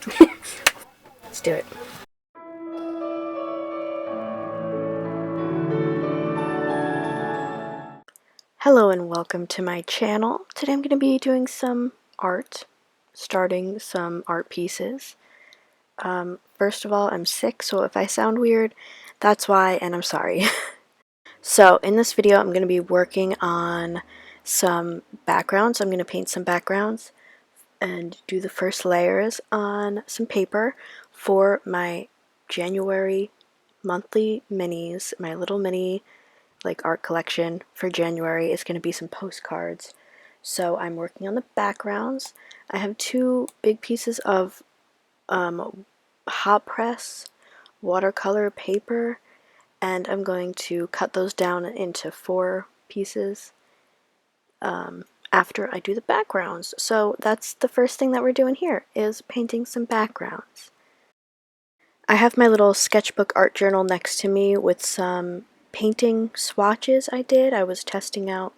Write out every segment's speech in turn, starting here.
Let's do it. Hello and welcome to my channel. Today I'm going to be doing some art, starting some art pieces. First of all, I'm sick, so if I sound weird, that's why, and I'm sorry. So in this video I'm going to be working on some backgrounds. I'm going to paint some backgrounds and do the first layers on some paper for my January monthly minis, my little mini art collection for January is going to be some postcards. So I'm working on the backgrounds. I have two big pieces of hot press watercolor paper, and I'm going to cut those down into 4 pieces after I do the backgrounds. So that's the first thing that we're doing here, is painting some backgrounds. I have my little sketchbook art journal next to me with some painting swatches I did. I was testing out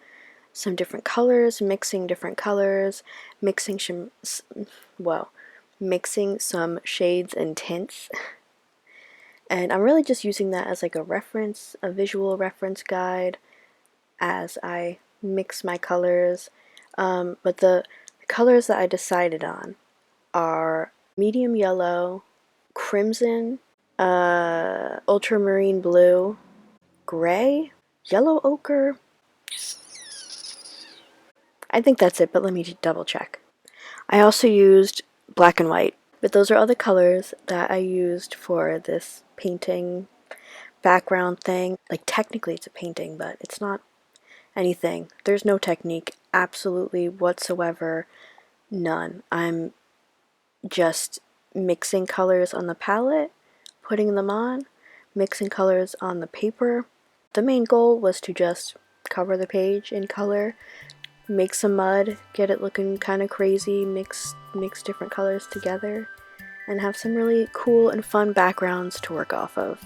some different colors, mixing different colors, mixing some shades and tints. And I'm really just using that as like a reference, a visual reference guide as I mix my colors. But the colors that I decided on are medium yellow, crimson, ultramarine blue, gray, yellow ochre. I think that's it, but let me double check. I also used black and white, but those are all the colors that I used for this painting background thing. Like, technically it's a painting, but it's not anything. There's no technique, absolutely whatsoever, none. I'm just mixing colors on the palette, putting them on, mixing colors on the paper. The main goal was to just cover the page in color, make some mud, get it looking kind of crazy, mix different colors together, and have some really cool and fun backgrounds to work off of.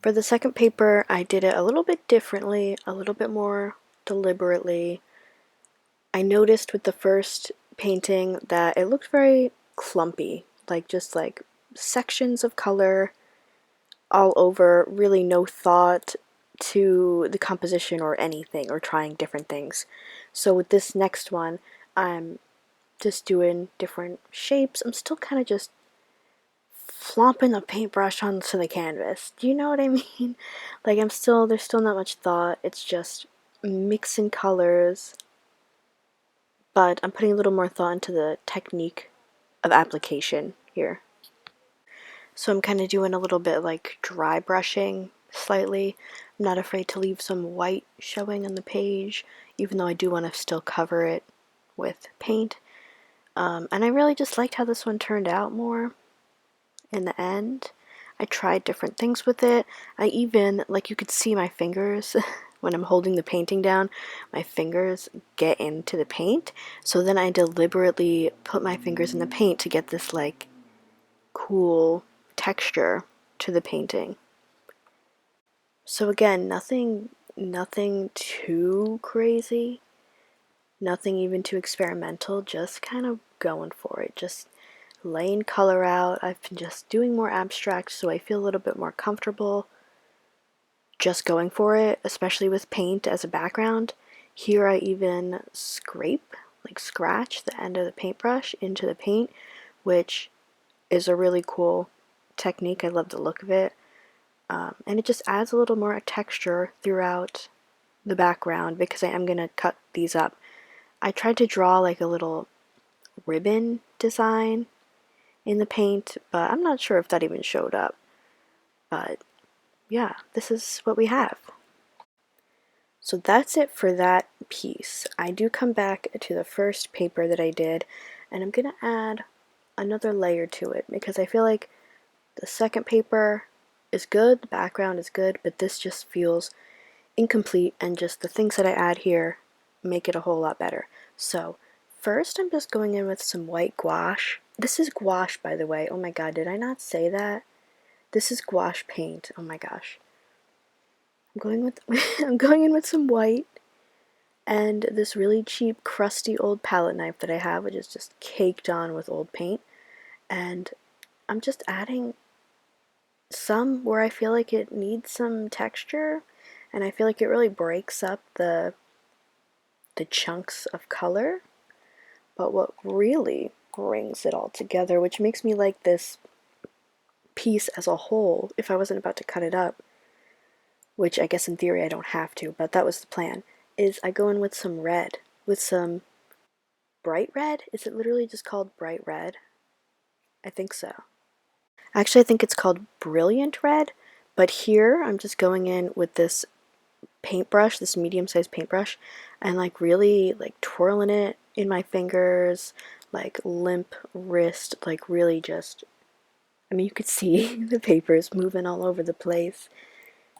For the second paper, I did it a little bit differently, a little bit more deliberately. I noticed with the first painting that it looked very clumpy, just like sections of color all over, really no thought to the composition or anything, or trying different things. So with this next one, I'm just doing different shapes. I'm still kind of just flomping the paintbrush onto the canvas. Do you know what I mean? Like there's still not much thought. It's just mixing colors, but I'm putting a little more thought into the technique of application here. So I'm kind of doing a little bit like dry brushing slightly. I'm not afraid to leave some white showing on the page, even though I do want to still cover it with paint. And I really just liked how this one turned out more in the end. I tried different things with it. I even, like you could see my fingers when I'm holding the painting down, my fingers get into the paint. So then I deliberately put my fingers in the paint to get this like cool texture to the painting. So again, nothing too crazy, nothing even too experimental, just kind of going for it, just laying color out. I've been just doing more abstract, so I feel a little bit more comfortable just going for it, especially with paint as a background. Here I even scrape, like scratch the end of the paintbrush into the paint, which is a really cool technique. I love the look of it. And it just adds a little more texture throughout the background because I am going to cut these up. I tried to draw like a little ribbon design in the paint, but I'm not sure if that even showed up. But yeah, this is what we have. So that's it for that piece. I do come back to the first paper that I did, and I'm going to add another layer to it because I feel like the second paper is good, the background is good, but this just feels incomplete, and just the things that I add here make it a whole lot better. So first I'm just going in with some white gouache. This is gouache, by the way. Oh my god, did I not say that? This is gouache paint. Oh my gosh. I'm going with I'm going in with some white and this really cheap crusty old palette knife that I have, which is just caked on with old paint, and I'm just adding some where I feel like it needs some texture, and I feel like it really breaks up the chunks of color. But what really brings it all together, which makes me like this piece as a whole, if I wasn't about to cut it up, which I guess in theory I don't have to, but that was the plan, is I go in with some red, with some bright red. Is it literally just called bright red? I think so. Actually, I think it's called brilliant red, but here I'm just going in with this paintbrush, this medium-sized paintbrush, and like really like twirling it in my fingers, like limp wrist, like really just, I mean, you could see the papers moving all over the place,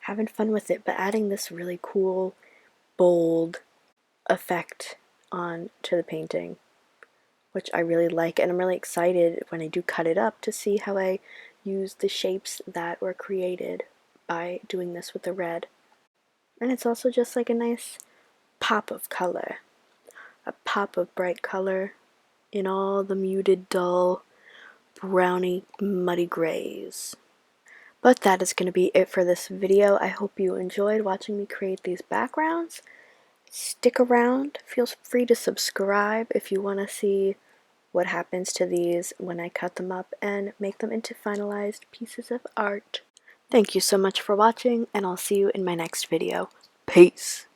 having fun with it, but adding this really cool, bold effect on to the painting, which I really like, and I'm really excited when I do cut it up to see how I use the shapes that were created by doing this with the red. And it's also just like a nice pop of color, a pop of bright color in all the muted, dull, browny, muddy grays. But that is going to be it for this video. I hope you enjoyed watching me create these backgrounds. Stick around. Feel free to subscribe if you want to see what happens to these when I cut them up and make them into finalized pieces of art. Thank you so much for watching, and I'll see you in my next video. Peace!